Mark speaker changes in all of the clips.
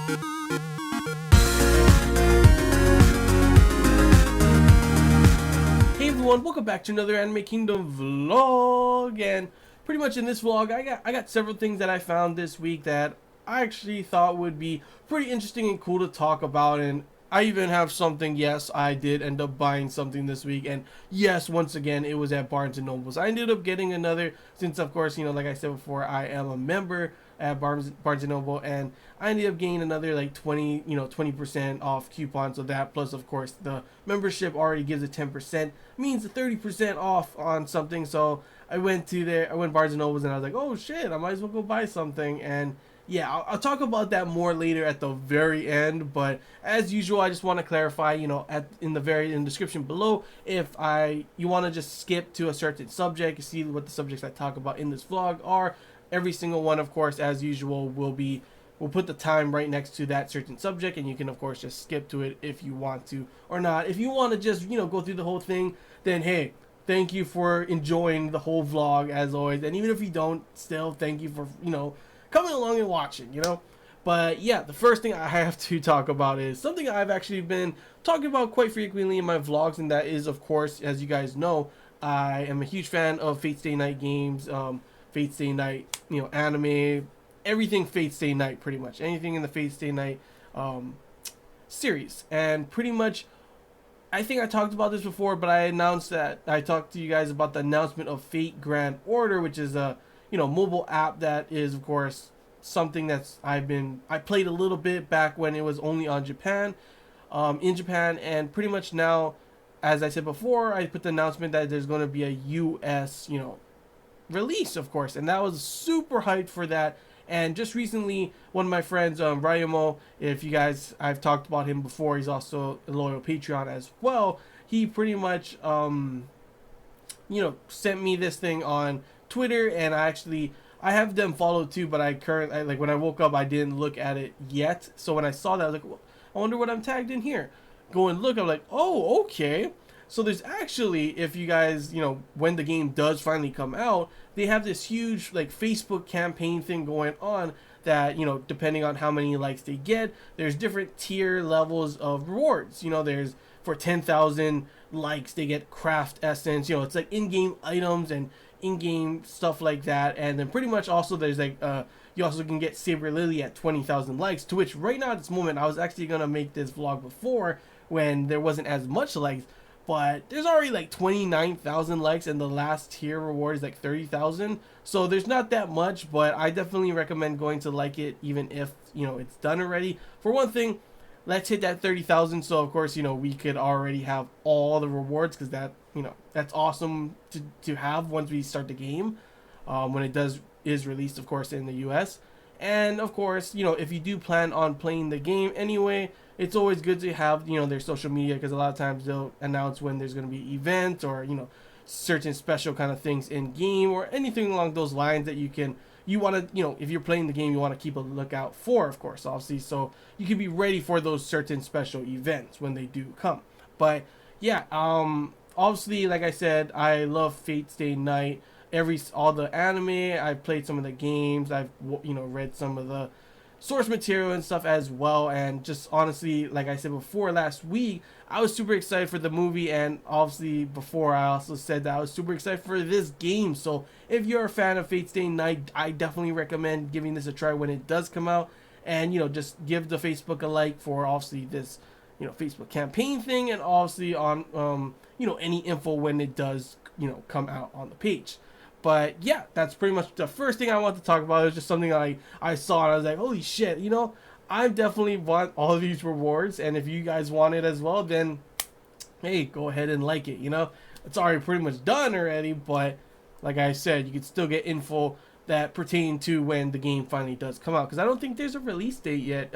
Speaker 1: Hey everyone, welcome back to another Anime Kingdom vlog, and pretty much in this vlog I got several things that I found this week that I actually thought would be pretty interesting and cool to talk about. And I even have something, yes, I did end up buying something this week, and yes, once again it was at Barnes & Nobles. I ended up getting another, since of course, like I said before, I am a member at Barnes & Noble, and I ended up getting another like 20% off coupon. So that, plus of course the membership already gives a 10%, means a 30% off on something. So I went Barnes & Nobles, and I was like, oh shit, I might as well go buy something. And yeah, I'll talk about that more later at the very end. But as usual, I just want to clarify, in the description below, if you want to just skip to a certain subject, you see what the subjects I talk about in this vlog are. Every single one, of course, as usual, we'll put the time right next to that certain subject, and you can of course just skip to it if you want to or not. If you want to just go through the whole thing, then hey, thank you for enjoying the whole vlog as always. And even if you don't, still thank you for coming along and watching. But yeah, the first thing I have to talk about is something I've actually been talking about quite frequently in my vlogs, and that is, of course, as you guys know, I am a huge fan of Fate Stay Night games, Fate Stay Night, anime, everything Fate Stay Night, pretty much anything in the Fate Stay Night series. And pretty much, I think I talked about this before, but I talked to you guys about the announcement of Fate Grand Order, which is a mobile app that is, of course, something that's I played a little bit back when it was only on Japan, in Japan, and pretty much now, as I said before, I put the announcement that there's going to be a US release, of course, and that was super hyped for that. And just recently, one of my friends, Ryamo, if you guys, I've talked about him before, he's also a loyal Patreon as well. He pretty much sent me this thing on Twitter, and I have them followed too, but like when I woke up, I didn't look at it yet. So when I saw that, I was like, well, I wonder what I'm tagged in here. Go and look. I'm like, oh, okay. So there's actually, if you guys, when the game does finally come out, they have this huge like Facebook campaign thing going on that, depending on how many likes they get, there's different tier levels of rewards. There's, for 10,000 likes, they get craft essence. It's like in-game items and in-game stuff like that. And then pretty much also there's like, you also can get Saber Lily at 20,000 likes, to which right now at this moment, I was actually going to make this vlog before when there wasn't as much likes. But there's already like 29,000 likes, and the last tier reward is like 30,000. So there's not that much, but I definitely recommend going to like it, even if, it's done already. For one thing, let's hit that 30,000. So of course, we could already have all the rewards, because that, that's awesome to have once we start the game, when it is released, of course, in the US. And of course, if you do plan on playing the game anyway, it's always good to have, their social media, because a lot of times they'll announce when there's going to be events or, certain special kind of things in game or anything along those lines that you want to, if you're playing the game, you want to keep a lookout for, of course, obviously, so you can be ready for those certain special events when they do come. But yeah, obviously, like I said, I love Fate Stay Night, all the anime. I've played some of the games, I've read some of the source material and stuff as well. And just honestly, like I said before, last week I was super excited for the movie, and obviously before I also said that I was super excited for this game. So if you're a fan of Fate Stay Night, I definitely recommend giving this a try when it does come out. And just give the Facebook a like for obviously this Facebook campaign thing, and obviously on any info when it does come out on the page. But yeah, that's pretty much the first thing I want to talk about. It was just something I saw, and I was like, holy shit, I definitely want all of these rewards. And if you guys want it as well, then hey, go ahead and like it. It's already pretty much done already, but like I said, you can still get info that pertain to when the game finally does come out, because I don't think there's a release date yet.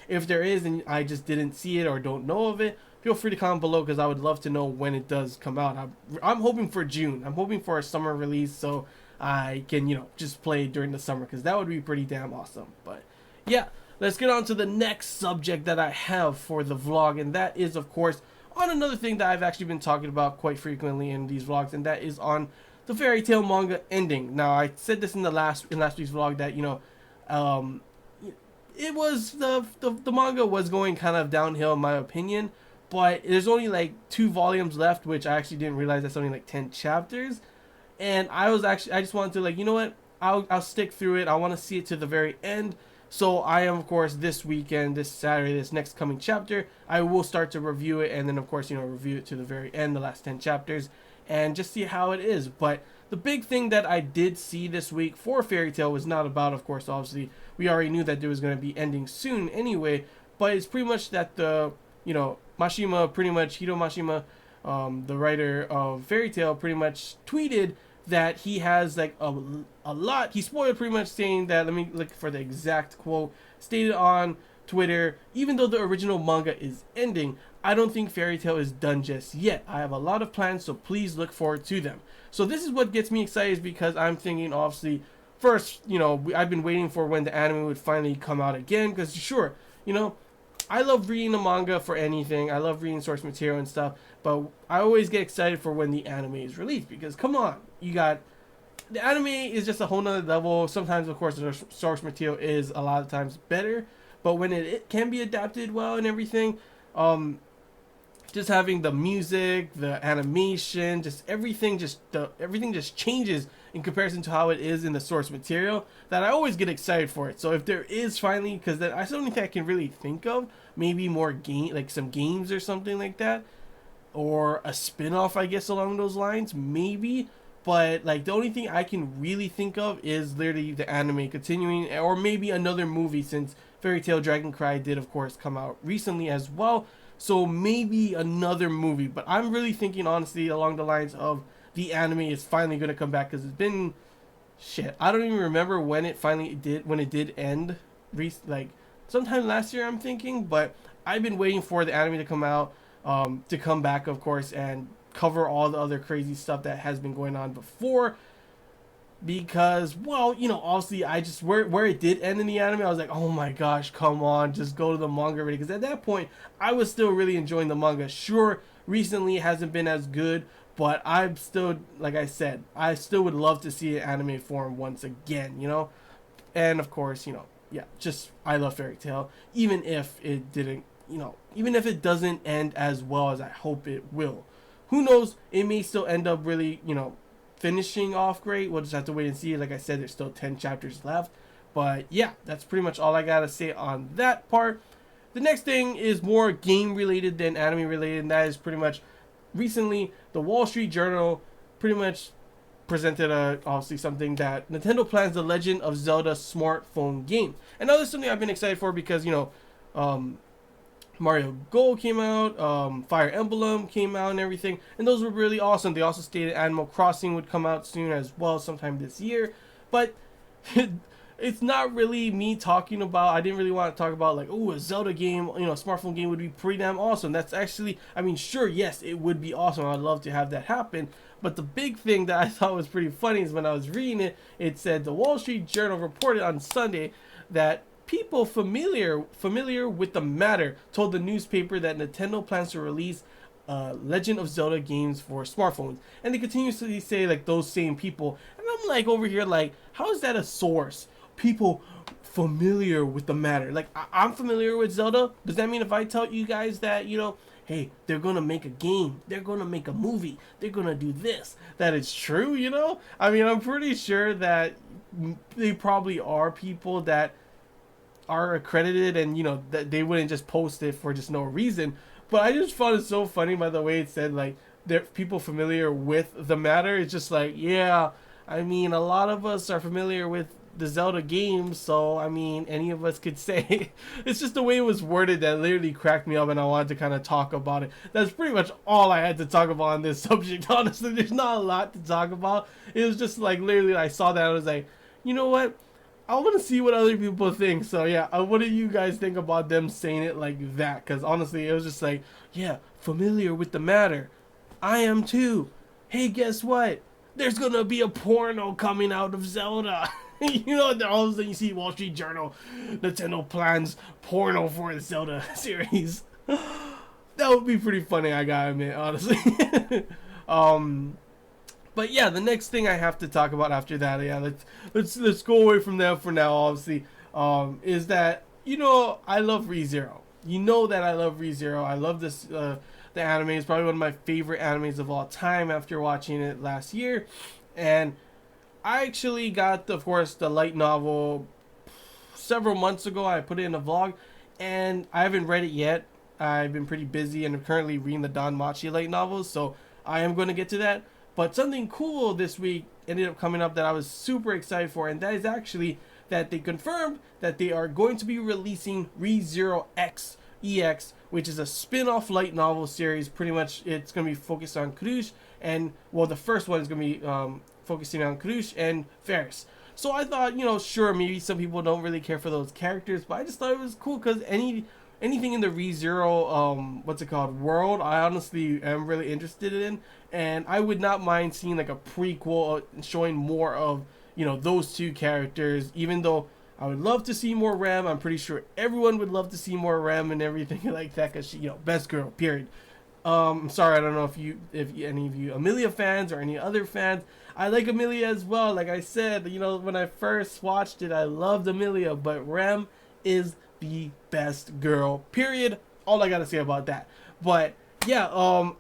Speaker 1: If there is and I just didn't see it or don't know of it, feel free to comment below, because I would love to know when it does come out. I'm hoping for June. I'm hoping for a summer release, so I can, just play during the summer, because that would be pretty damn awesome. But yeah, let's get on to the next subject that I have for the vlog, and that is, of course, on another thing that I've actually been talking about quite frequently in these vlogs, and that is on the fairy tale manga ending. Now, I said this in last week's vlog that, it was the manga was going kind of downhill in my opinion, but there's only like 2 volumes left, which I actually didn't realize that's only like 10 chapters. And I just wanted to, like, you know what, I'll stick through it. I want to see it to the very end. So I am, of course, this weekend, this Saturday, this next coming chapter, I will start to review it, and then of course, review it to the very end, the last 10 chapters, and just see how it is. But the big thing that I did see this week for Fairy Tail was not about, of course, obviously we already knew that there was going to be ending soon anyway, but it's pretty much that Mashima, pretty much Hiro Mashima, the writer of Fairy Tail, pretty much tweeted that he has like a lot. He spoiled, pretty much saying that, let me look for the exact quote, stated on Twitter, even though the original manga is ending, I don't think Fairy Tail is done just yet. I have a lot of plans, so please look forward to them. So this is what gets me excited, because I'm thinking, obviously, first, I've been waiting for when the anime would finally come out again, because sure, I love reading the manga for anything. I love reading source material and stuff, but I always get excited for when the anime is released, because come on, the anime is just a whole nother level. Sometimes, of course, the source material is a lot of times better, but when it can be adapted well and everything, just having the music, the animation, just everything just changes in comparison to how it is in the source material, that I always get excited for it. So if there is finally, because that's the only thing I can really think of, maybe more like some games or something like that, or a spin-off, I guess, along those lines, maybe. But like the only thing I can really think of is literally the anime continuing, or maybe another movie, since Fairy Tail Dragon Cry did, of course, come out recently as well. So maybe another movie. But I'm really thinking, honestly, along the lines of the anime is finally going to come back, because it's been shit. I don't even remember when it did end. Like sometime last year, I'm thinking. But I've been waiting for the anime to come out, to come back, of course, and cover all the other crazy stuff that has been going on before. Because, well, obviously, I just, where it did end in the anime, I was like, oh my gosh, come on, just go to the manga already. Because at that point, I was still really enjoying the manga. Sure, recently it hasn't been as good, but I'm still, like I said, I still would love to see an anime form once again, And of course, yeah, just, I love Fairy Tail, even if it didn't, even if it doesn't end as well as I hope it will. Who knows, it may still end up really, finishing off great. We'll just have to wait and see. Like I said, there's still 10 chapters left. But yeah, that's pretty much all I gotta say on that part. The next thing is more game related than anime related, and that is pretty much recently the Wall Street Journal pretty much presented obviously something that Nintendo plans the Legend of Zelda smartphone game. And now this is something I've been excited for, because Mario Gold came out, Fire Emblem came out and everything, and those were really awesome. They also stated Animal Crossing would come out soon as well, sometime this year, but it's not really me talking about, I didn't really want to talk about like, oh, a Zelda game, smartphone game would be pretty damn awesome. That's actually, I mean, sure, yes, it would be awesome. I'd love to have that happen, but the big thing that I thought was pretty funny is when I was reading it, it said the Wall Street Journal reported on Sunday that people familiar with the matter told the newspaper that Nintendo plans to release Legend of Zelda games for smartphones. And they continuously say like those same people. And I'm like over here like, how is that a source? People familiar with the matter. Like I'm familiar with Zelda. Does that mean if I tell you guys that, hey, they're gonna make a game, they're gonna make a movie, they're gonna do this, that it's true, I mean, I'm pretty sure that they probably are people that are accredited, and that they wouldn't just post it for just no reason. But I just found it so funny by the way it said like they're people familiar with the matter. It's just like, yeah, I mean, a lot of us are familiar with the Zelda games, so I mean, any of us could say. It's just the way it was worded that literally cracked me up, and I wanted to kind of talk about it. That's pretty much all I had to talk about on this subject. Honestly, there's not a lot to talk about. It was just like literally I saw that, I was like, you know what, I want to see what other people think. So yeah, what do you guys think about them saying it like that? Because honestly, it was just like, yeah, familiar with the matter. I am too. Hey, guess what? There's gonna be a porno coming out of Zelda. All of a sudden you see Wall Street Journal, Nintendo plans porno for the Zelda series. That would be pretty funny, I gotta admit, honestly. But yeah, the next thing I have to talk about after that, yeah, let's go away from that for now, obviously, is that You know, I love ReZERO. You know that I love ReZERO. I love this. The anime is probably one of my favorite animes of all time after watching it last year. And I actually got, of course, the light novel several months ago. I put it in a vlog, and I haven't read it yet. I've been pretty busy, and I'm currently reading the Don Machi light novels, so I am going to get to that. But something cool this week ended up coming up that I was super excited for, and that is actually that they confirmed that they are going to be releasing ReZero X EX, which is a spin-off light novel series. Pretty much, it's going to be focused on Kurush, and well, the first one is going to be focusing on Kurush and Ferris. So I thought, sure, maybe some people don't really care for those characters, but I just thought it was cool because anything in the ReZero world, I honestly am really interested in, and I would not mind seeing like a prequel showing more of those two characters. Even though I would love to see more Rem, I'm pretty sure everyone would love to see more Rem and everything like that because she, best girl, period. I'm sorry, I don't know if any of you Amelia fans or any other fans. I like Amelia as well. Like I said, when I first watched it, I loved Amelia, but Rem is the best girl, period. All I gotta say about that. But yeah,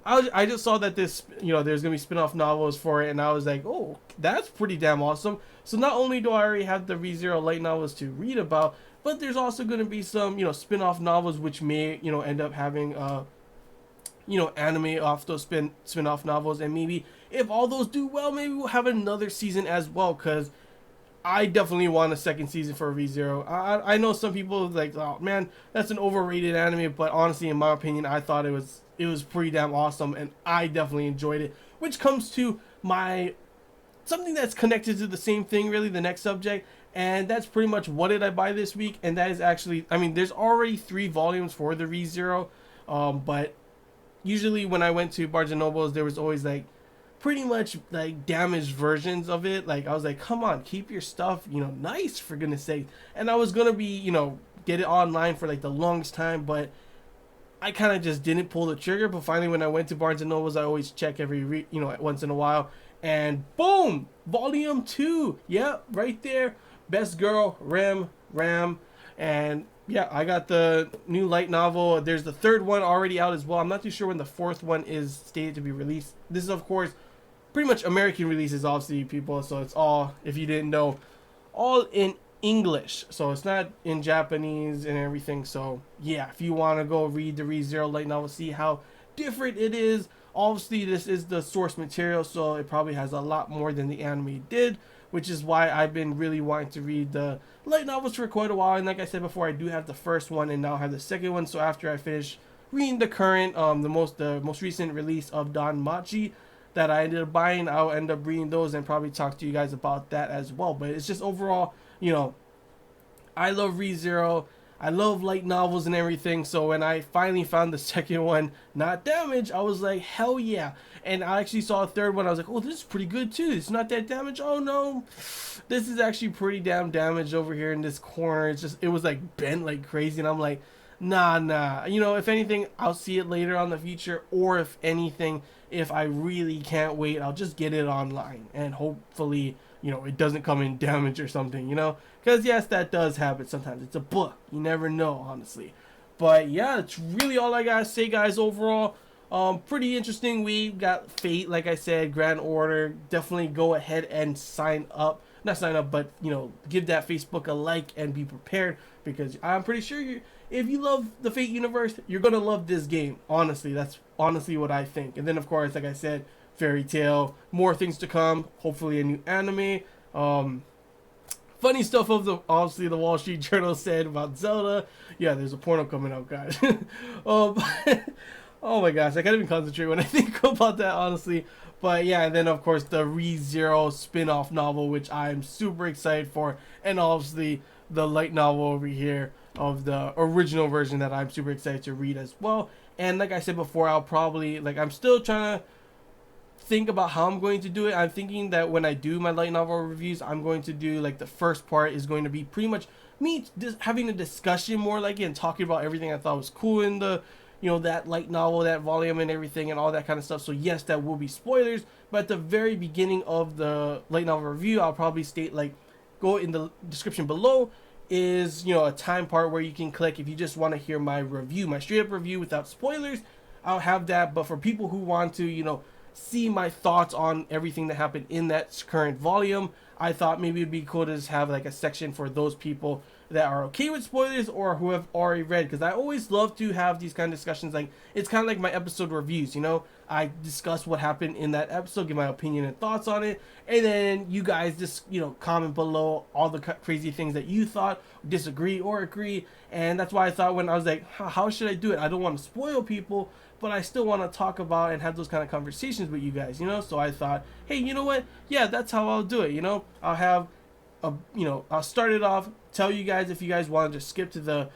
Speaker 1: I just saw that this, there's gonna be spin-off novels for it, and I was like, oh, that's pretty damn awesome. So not only do I already have the ReZero light novels to read about, but there's also gonna be some, spin-off novels which may, end up having anime off those spin-off novels, and maybe if all those do well, maybe we'll have another season as well, because I definitely want a second season for ReZero. I know some people like, oh man, that's an overrated anime, but honestly, in my opinion, I thought it was pretty damn awesome, and I definitely enjoyed it. Which comes to my something that's connected to the same thing, really, the next subject, and that's pretty much what did I buy this week, and that is actually, there's already 3 volumes for the ReZero, but usually when I went to Barnes and Nobles, there was always like pretty much like damaged versions of it. Like I was like, come on, keep your stuff, nice, for goodness sake. And I was gonna be, get it online for like the longest time, but I kind of just didn't pull the trigger. But finally, when I went to Barnes and Nobles, I always check every once in a while, and boom, volume 2, yeah, right there, best girl, Ram, and yeah, I got the new light novel. There's the 3rd one already out as well. I'm not too sure when the 4th one is stated to be released. This is, of course, pretty much American releases, obviously, people. So it's all, if you didn't know, all in English. So it's not in Japanese and everything. So yeah, if you want to go read the ReZero light novel, see how different it is. Obviously, this is the source material, so it probably has a lot more than the anime did, which is why I've been really wanting to read the light novels for quite a while. And like I said before, I do have the first one and now have the second one. So after I finish reading the current, the most recent release of Don Machi that I ended up buying, I'll end up reading those and probably talk to you guys about that as well. But it's just overall, I love ReZero. I love light novels and everything, so when I finally found the second one, not damaged, I was like, hell yeah. And I actually saw a 3rd one, I was like, oh, this is pretty good too. It's not that damaged. Oh no, this is actually pretty damn damaged over here in this corner. It was like bent like crazy, and I'm like, nah. If anything, I'll see it later on in the future, or if anything, if I really can't wait, I'll just get it online, and hopefully, it doesn't come in damaged or something, because yes, that does happen sometimes. It's a book, you never know, honestly. But yeah, that's really all I gotta say, guys. Overall, pretty interesting week. Got Fate, like I said, Grand Order. Definitely go ahead and sign up, not sign up, but give that Facebook a like and be prepared, because I'm pretty sure if you love the Fate universe, you're gonna love this game. Honestly, that's honestly what I think. And then of course, like I said, Fairy Tail, more things to come, hopefully a new anime. Funny stuff obviously the Wall Street Journal said about Zelda. Yeah, there's a porno coming out, guys. Oh my gosh, I can't even concentrate when I think about that, honestly. But yeah, and then of course the ReZero spin-off novel, which I'm super excited for, and obviously the light novel over here of the original version that I'm super excited to read as well. And like I said before, I'll probably, I'm still trying to think about how I'm going to do it. I'm thinking that when I do my light novel reviews, I'm going to do the first part is going to be pretty much me just having a discussion more and talking about everything I thought was cool in the that light novel, that volume and everything and all that kind of stuff. So yes, that will be spoilers, but at the very beginning of the light novel review, I'll probably state go in the description below is, you know, a time part where you can click if you just want to hear my review, my straight up review without spoilers. I'll have that. But for people who want to, you know, see my thoughts on everything that happened in that current volume, I thought maybe it'd be cool to just have like a section for those people that are okay with spoilers or who have already read, because I always love to have these kind of discussions. Like, it's kind of like my episode reviews, you know, I discuss what happened in that episode, give my opinion and thoughts on it, and then you guys just, you know, comment below all the crazy things that you thought, disagree or agree. And that's why I thought, when I was like, how should I do it? I don't want to spoil people, but I still want to talk about and have those kind of conversations with you guys, you know. So I thought, hey, you know what, yeah, that's how I'll do it, you know. I'll have you know, I'll start it off, tell you guys if you guys want to just skip to the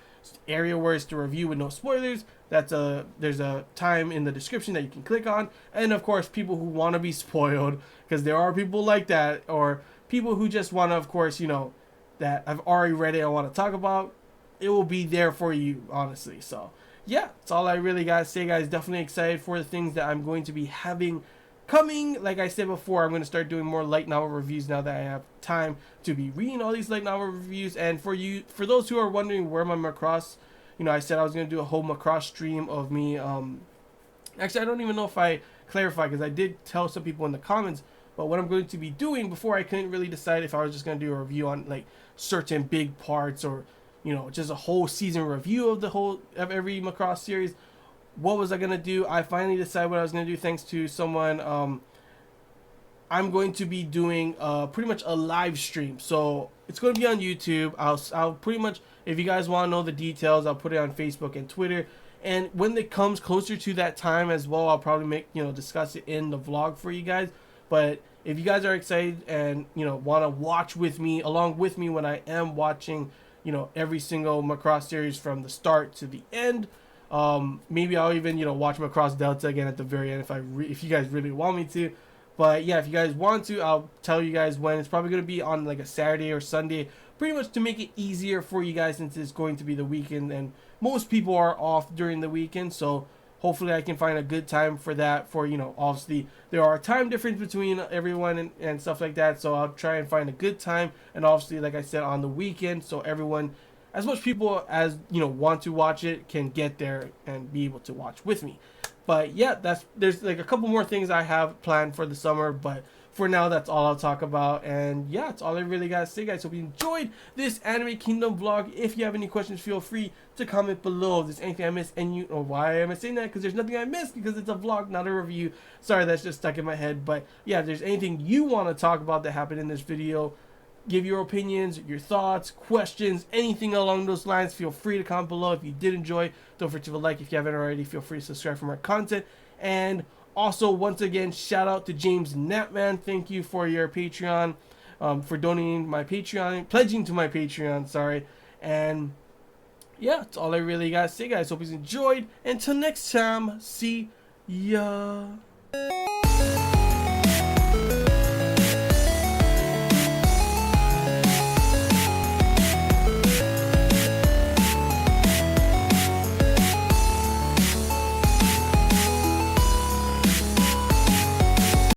Speaker 1: area where it's the review with no spoilers. That's there's a time in the description that you can click on. And of course, people who want to be spoiled, because there are people like that, or people who just want to, of course, you know, that I've already read it, I want to talk about, it will be there for you, honestly. So yeah, that's all I really got to say, guys. Definitely excited for the things that I'm going to be having coming. Like I said before, I'm going to start doing more light novel reviews now that I have time to be reading all these light novel reviews. And for those who are wondering where my Macross, you know, I said I was going to do a whole Macross stream of me. Actually, I don't even know if I clarified, because I did tell some people in the comments. But what I'm going to be doing, before I couldn't really decide if I was just going to do a review on like certain big parts, or, you know, just a whole season review of every Macross series. What was I going to do? I finally decided what I was going to do, thanks to someone. I'm going to be doing pretty much a live stream. So it's going to be on YouTube. I'll pretty much, if you guys want to know the details, I'll put it on Facebook and Twitter. And when it comes closer to that time as well, I'll probably discuss it in the vlog for you guys. But if you guys are excited and, you know, want to watch with me, along with me when I am watching, you know, every single Macross series from the start to the end, maybe I'll even, you know, watch Macross Delta again at the very end if you guys really want me to. But yeah, if you guys want to, I'll tell you guys when. It's probably going to be on like a Saturday or Sunday, pretty much to make it easier for you guys, since it's going to be the weekend and most people are off during the weekend. So hopefully I can find a good time for that. For, you know, obviously there are time difference between everyone and stuff like that. So I'll try and find a good time, and obviously, like I said, on the weekend, so everyone, as much people as, you know, want to watch it, can get there and be able to watch with me. But yeah, there's like a couple more things I have planned for the summer, but for now, that's all I'll talk about. And yeah, that's all I really gotta say, guys. Hope you enjoyed this Anime Kingdom vlog. If you have any questions, feel free to comment below. If there's anything I missed, and you know why am I saying that? Because there's nothing I missed, because it's a vlog, not a review. Sorry, that's just stuck in my head. But yeah, if there's anything you want to talk about that happened in this video, give your opinions, your thoughts, questions, anything along those lines, feel free to comment below. If you did enjoy, don't forget to leave a like. If you haven't already, feel free to subscribe for more content. And also, once again, shout out to James Knapman. Thank you for your Patreon, for donating my Patreon, pledging to my Patreon, sorry. And yeah, that's all I really got to say, guys. Hope you enjoyed. Until next time, see ya.